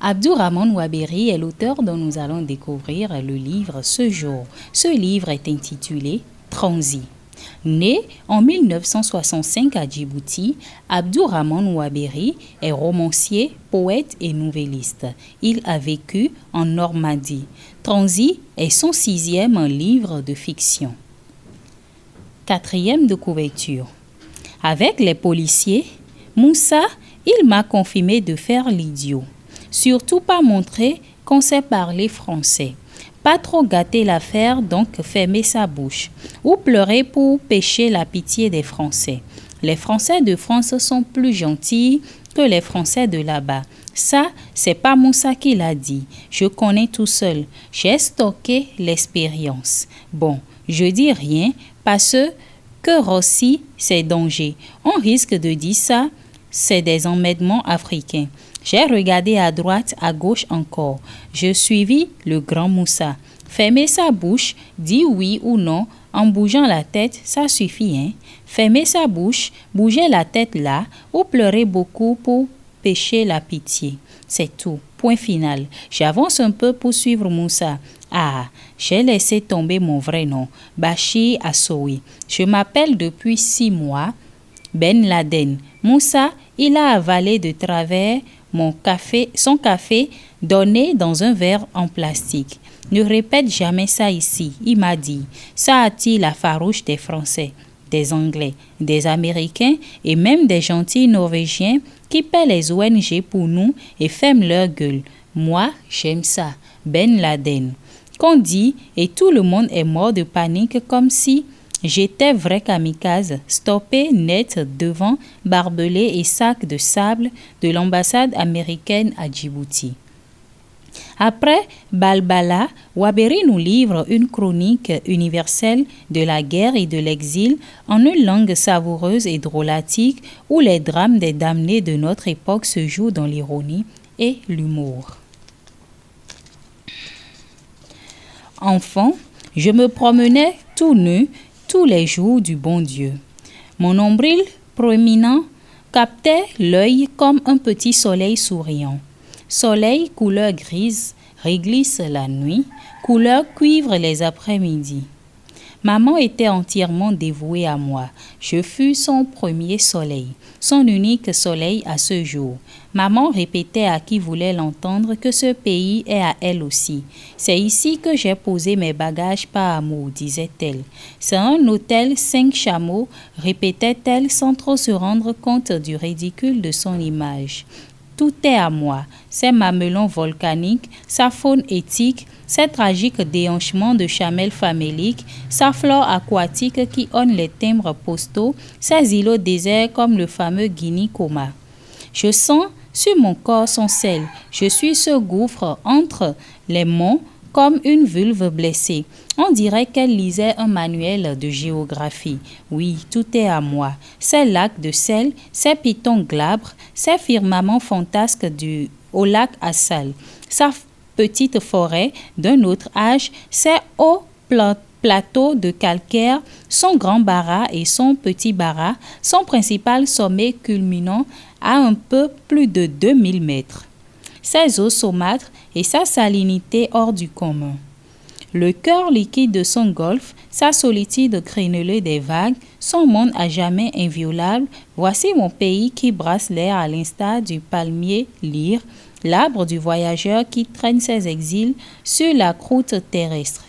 Abdourahmane Ouaberi est l'auteur dont nous allons découvrir le livre ce jour. Ce livre est intitulé Transi. Né en 1965 à Djibouti, Abdourahmane Ouaberi est romancier, poète et nouvelliste. Il a vécu en Normandie. Transi est son 6e livre de fiction. 4e de couverture. Avec les policiers, Moussa, il m'a confirmé de faire l'idiot. Surtout pas montrer qu'on sait parler français. Pas trop gâter l'affaire, donc fermer sa bouche. Ou pleurer pour pêcher la pitié des Français. Les Français de France sont plus gentils que les Français de là-bas. Ça, c'est pas Moussa qui l'a dit. Je connais tout seul. J'ai stocké l'expérience. Bon, je dis rien parce que Rossi, c'est danger. On risque de dire ça, c'est des emmènements africains. J'ai regardé à droite, à gauche encore. Je suivis le grand Moussa. Fermer sa bouche, dire oui ou non, en bougeant la tête, ça suffit, hein. Fermer sa bouche, bouger la tête là, ou pleurer beaucoup pour pêcher la pitié. C'est tout. Point final. J'avance un peu pour suivre Moussa. Ah, j'ai laissé tomber mon vrai nom, Bachir Assoui. Je m'appelle depuis 6 mois Ben Laden. Moussa, il a avalé de travers son café donné dans un verre en plastique. Ne répète jamais ça ici, il m'a dit. Ça attire la farouche des Français, des Anglais, des Américains et même des gentils Norvégiens qui paient les ONG pour nous et ferment leur gueule. Moi, j'aime ça. Ben Laden. Qu'on dit et tout le monde est mort de panique comme si j'étais vrai kamikaze, stoppé net devant barbelés et sacs de sable de l'ambassade américaine à Djibouti. Après Balbala, Ouaberi nous livre une chronique universelle de la guerre et de l'exil en une langue savoureuse et drôlatique où les drames des damnés de notre époque se jouent dans l'ironie et l'humour. Enfant, je me promenais tout nu tous les jours du bon Dieu. Mon nombril proéminent captait l'œil comme un petit soleil souriant. Soleil couleur grise, réglisse la nuit, couleur cuivre les après-midi. Maman était entièrement dévouée à moi. Je fus son premier soleil, son unique soleil à ce jour. Maman répétait à qui voulait l'entendre que ce pays est à elle aussi. C'est ici que j'ai posé mes bagages par amour, disait-elle. C'est un hôtel 5 chameaux, répétait-elle sans trop se rendre compte du ridicule de son image. Tout est à moi, ces mamelons volcaniques, sa faune éthique, ces tragiques déhanchements de chamelles faméliques, sa flore aquatique qui orne les timbres postaux, ces îlots déserts comme le fameux Guinea-Coma. Je sens sur mon corps son sel, je suis ce gouffre entre les monts comme une vulve blessée. On dirait qu'elle lisait un manuel de géographie. Oui, tout est à moi. Ces lacs de sel, ces pitons glabres, ces firmaments fantasques au lac Assal, sa petite forêt d'un autre âge, ces hauts plateaux de calcaire, son grand barat et son petit barat, son principal sommet culminant à un peu plus de 2000 mètres. Ses eaux saumâtres et sa salinité hors du commun. Le cœur liquide de son golfe, sa solitude crénelée des vagues, son monde à jamais inviolable, voici mon pays qui brasse l'air à l'instar du palmier lyre, l'arbre du voyageur qui traîne ses exils sur la croûte terrestre.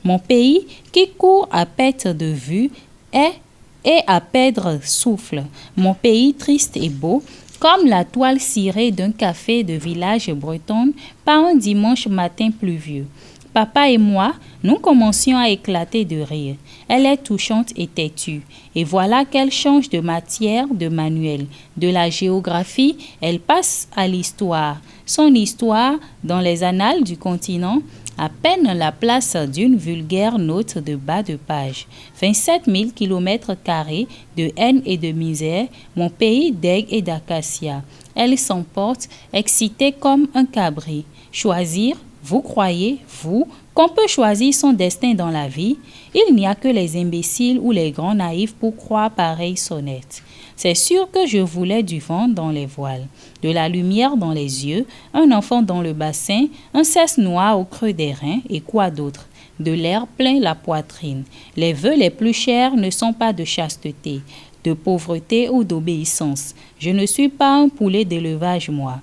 Mon pays qui court à perte de vue et à perdre souffle. Mon pays triste et beau, comme la toile cirée d'un café de village breton par un dimanche matin pluvieux. Papa et moi, nous commencions à éclater de rire. Elle est touchante et têtue. Et voilà qu'elle change de matière, de manuel. De la géographie, elle passe à l'histoire. Son histoire, dans les annales du continent, à peine la place d'une vulgaire note de bas de page. 27 000 km² de haine et de misère, mon pays d'aigues et d'acacia. Elle s'emporte, excitée comme un cabri. Choisir, vous croyez, vous, qu'on peut choisir son destin dans la vie, il n'y a que les imbéciles ou les grands naïfs pour croire pareille sonnette. C'est sûr que je voulais du vent dans les voiles, de la lumière dans les yeux, un enfant dans le bassin, un cesse noir au creux des reins et quoi d'autre, de l'air plein la poitrine. Les vœux les plus chers ne sont pas de chasteté, de pauvreté ou d'obéissance. Je ne suis pas un poulet d'élevage, moi.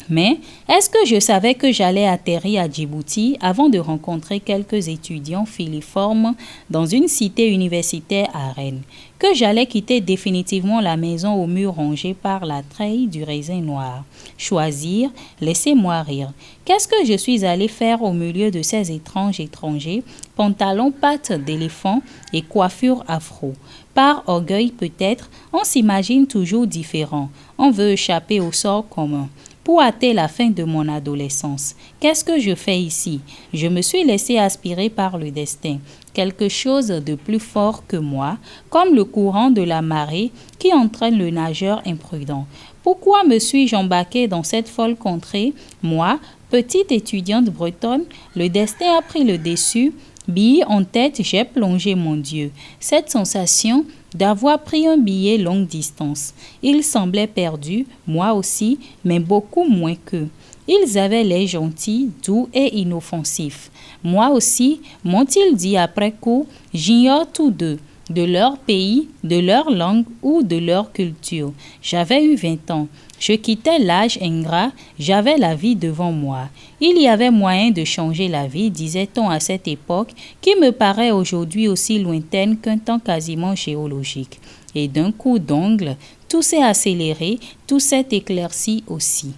Mais est-ce que je savais que j'allais atterrir à Djibouti avant de rencontrer quelques étudiants filiformes dans une cité universitaire à Rennes, que j'allais quitter définitivement la maison aux murs rongés par la treille du raisin noir? Choisir, laissez-moi rire. Qu'est-ce que je suis allé faire au milieu de ces étranges étrangers, pantalons pattes d'éléphant et coiffure afro? Par orgueil peut-être, on s'imagine toujours différent. On veut échapper au sort commun. Pour hâter la fin de mon adolescence, qu'est-ce que je fais ici? Je me suis laissé aspirer par le destin, quelque chose de plus fort que moi, comme le courant de la marée qui entraîne le nageur imprudent. Pourquoi me suis-je embarquée dans cette folle contrée? Moi, petite étudiante bretonne, le destin a pris le dessus. Bille en tête, j'ai plongé, mon Dieu. Cette sensation d'avoir pris un billet longue distance. Ils semblaient perdus, moi aussi, mais beaucoup moins qu'eux. Ils avaient l'air gentils, doux et inoffensifs. Moi aussi, m'ont-ils dit après coup, j'ignore tous deux, de leur pays, de leur langue ou de leur culture. J'avais eu 20 ans. Je quittais l'âge ingrat, j'avais la vie devant moi. Il y avait moyen de changer la vie, disait-on à cette époque, qui me paraît aujourd'hui aussi lointaine qu'un temps quasiment géologique. Et d'un coup d'ongle, tout s'est accéléré, tout s'est éclairci aussi.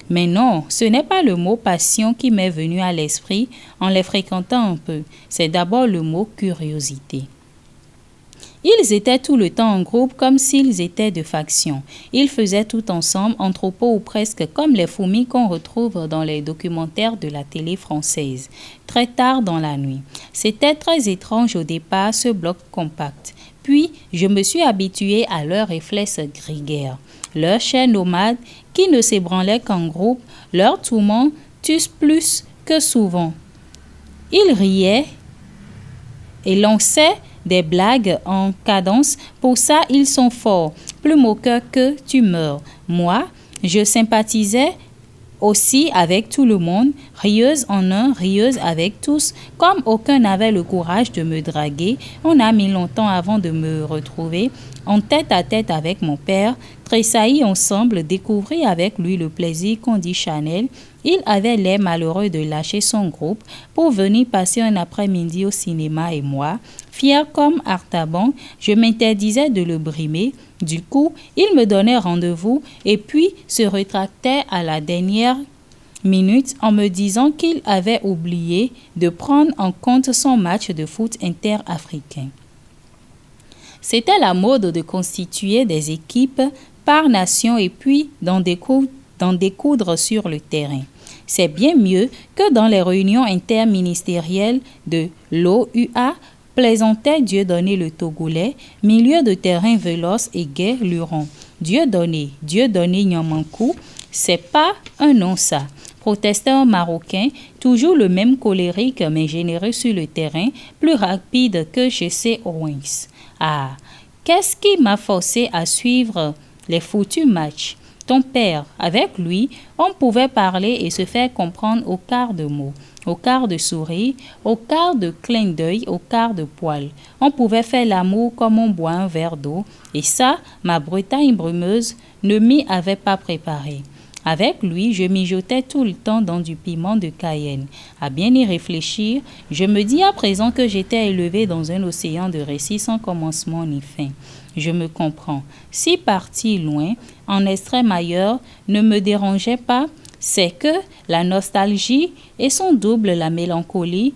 Mais non, ce n'est pas le mot passion qui m'est venu à l'esprit en les fréquentant un peu. C'est d'abord le mot curiosité. Ils étaient tout le temps en groupe comme s'ils étaient de faction. Ils faisaient tout ensemble, en troupeau ou presque, comme les fourmis qu'on retrouve dans les documentaires de la télé française, très tard dans la nuit. C'était très étrange au départ, ce bloc compact. Puis, je me suis habituée à leurs réflexes grégaires, leurs chairs nomades qui ne s'ébranlaient qu'en groupe, leurs tourments tuent plus que souvent. Ils riaient et lançaient des blagues en cadence, pour ça ils sont forts, plus moqueurs que tu meurs. Moi, je sympathisais aussi avec tout le monde, rieuse en un, rieuse avec tous, comme aucun n'avait le courage de me draguer. On a mis longtemps avant de me retrouver, en tête à tête avec mon père, tressaillis ensemble, découvrir avec lui le plaisir qu'on dit Chanel. Il avait l'air malheureux de lâcher son groupe pour venir passer un après-midi au cinéma et moi, fier comme Artaban, je m'interdisais de le brimer. Du coup, il me donnait rendez-vous et puis se rétractait à la dernière minute en me disant qu'il avait oublié de prendre en compte son match de foot interafricain. C'était la mode de constituer des équipes par nation et puis d'en découdre sur le terrain. C'est bien mieux que dans les réunions interministérielles de l'OUA, plaisantait Dieudonné le Togolais, milieu de terrain véloce et gai luron. Dieudonné Nyamankou, c'est pas un nom ça. Protestait un Marocain, toujours le même colérique mais généreux sur le terrain, plus rapide que Jesse Owens. Ah, qu'est-ce qui m'a forcé à suivre les foutus matchs? Ton père, avec lui, on pouvait parler et se faire comprendre au quart de mot, au quart de sourire, au quart de clin d'œil, au quart de poil. On pouvait faire l'amour comme on boit un verre d'eau, et ça, ma Bretagne brumeuse ne m'y avait pas préparé. Avec lui, je mijotais tout le temps dans du piment de Cayenne. À bien y réfléchir, je me dis à présent que j'étais élevée dans un océan de récits sans commencement ni fin. Je me comprends. Si partir loin, en extrême ailleurs, ne me dérangeait pas, c'est que la nostalgie et son double la mélancolie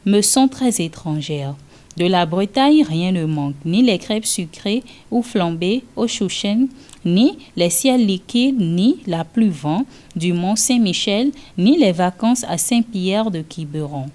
me sont très étrangères. De la Bretagne, rien ne manque, ni les crêpes sucrées ou flambées au chouchen, ni les ciels liquides, ni la pluie vent du Mont Saint-Michel, ni les vacances à Saint-Pierre de Quiberon.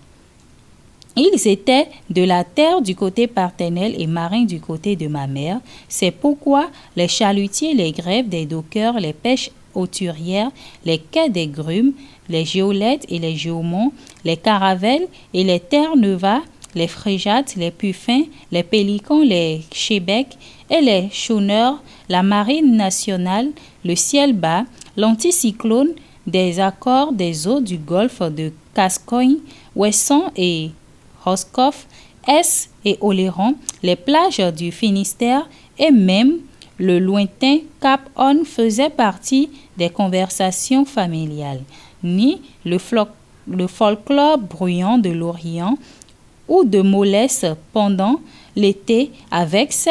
Ils étaient de la terre du côté paternel et marins du côté de ma mère. C'est pourquoi les chalutiers, les grèves des dockers, les pêches hauturières, les quais des grumes, les géolettes et les géomons, les caravelles et les terre-neuva, les frégates, les puffins, les pélicans, les chebecs et les chôneurs, la marine nationale, le ciel bas, l'anticyclone, des accords des eaux du golfe de Gascogne, Ouessant et Roscoff, Hesse et Oléron, les plages du Finistère et même le lointain Cap Horn faisaient partie des conversations familiales, ni le folklore bruyant de l'Orient ou de mollesse pendant l'été avec ses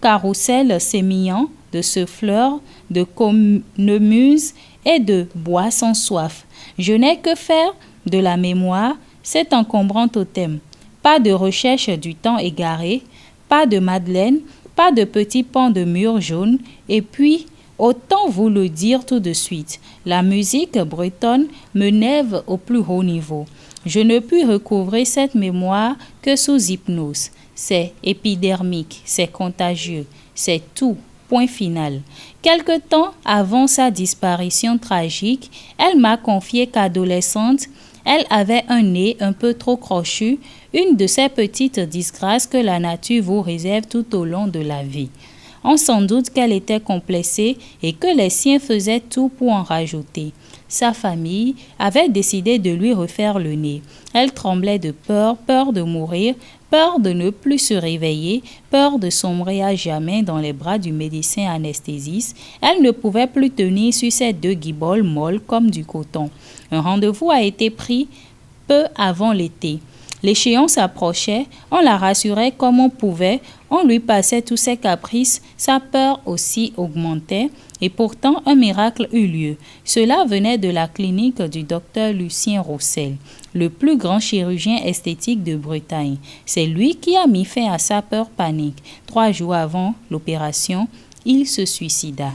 carrousels sémillants de souffleurs, de cornemuses et de bois sans soif. Je n'ai que faire de la mémoire, cet encombrant totem. Pas de recherche du temps égaré, pas de madeleine, pas de petits pans de murs jaunes, et puis, autant vous le dire tout de suite, la musique bretonne me nève au plus haut niveau. Je ne puis recouvrer cette mémoire que sous hypnose. C'est épidermique, c'est contagieux, c'est tout. Point final. Quelque temps avant sa disparition tragique, elle m'a confié qu'adolescente, elle avait un nez un peu trop crochu, une de ces petites disgrâces que la nature vous réserve tout au long de la vie. On s'en doute qu'elle était complexée et que les siens faisaient tout pour en rajouter. Sa famille avait décidé de lui refaire le nez. Elle tremblait de peur, peur de mourir, peur de ne plus se réveiller, peur de sombrer à jamais dans les bras du médecin anesthésiste. Elle ne pouvait plus tenir sur ses deux guiboles molles comme du coton. Un rendez-vous a été pris peu avant l'été. L'échéance approchait, on la rassurait comme on pouvait, on lui passait tous ses caprices, sa peur aussi augmentait, et pourtant un miracle eut lieu. Cela venait de la clinique du docteur Lucien Roussel, le plus grand chirurgien esthétique de Bretagne. C'est lui qui a mis fin à sa peur panique. 3 jours avant l'opération, il se suicida.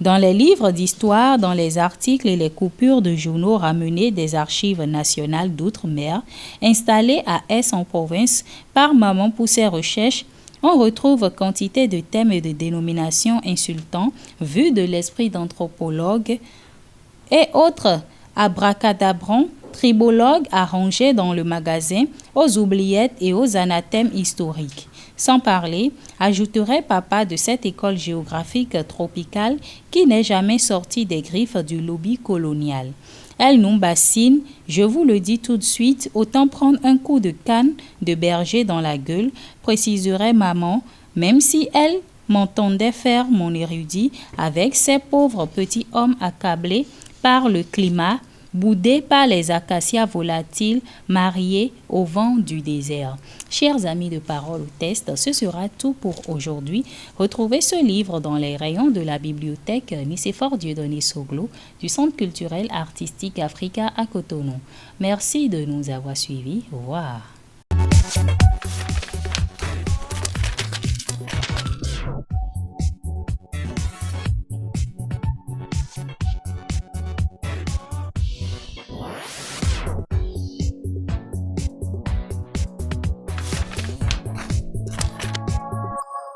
Dans les livres d'histoire, dans les articles et les coupures de journaux ramenés des archives nationales d'outre-mer, installées à Hesse en province par maman pour ses recherches, on retrouve quantité de thèmes et de dénominations insultants vus de l'esprit d'anthropologue et autres abracadabrants, tribologues arrangés dans le magasin aux oubliettes et aux anathèmes historiques. Sans parler, ajouterait papa de cette école géographique tropicale qui n'est jamais sortie des griffes du lobby colonial. Elle nous bassine, je vous le dis tout de suite, autant prendre un coup de canne de berger dans la gueule, préciserait maman, même si elle m'entendait faire mon érudit avec ces pauvres petits hommes accablés par le climat, boudés par les acacias volatiles, mariés au vent du désert. Chers amis de Parole au Test, ce sera tout pour aujourd'hui. Retrouvez ce livre dans les rayons de la bibliothèque Nicéphore Dieudonné Soglo du Centre culturel artistique Africa à Cotonou. Merci de nous avoir suivis. Au revoir.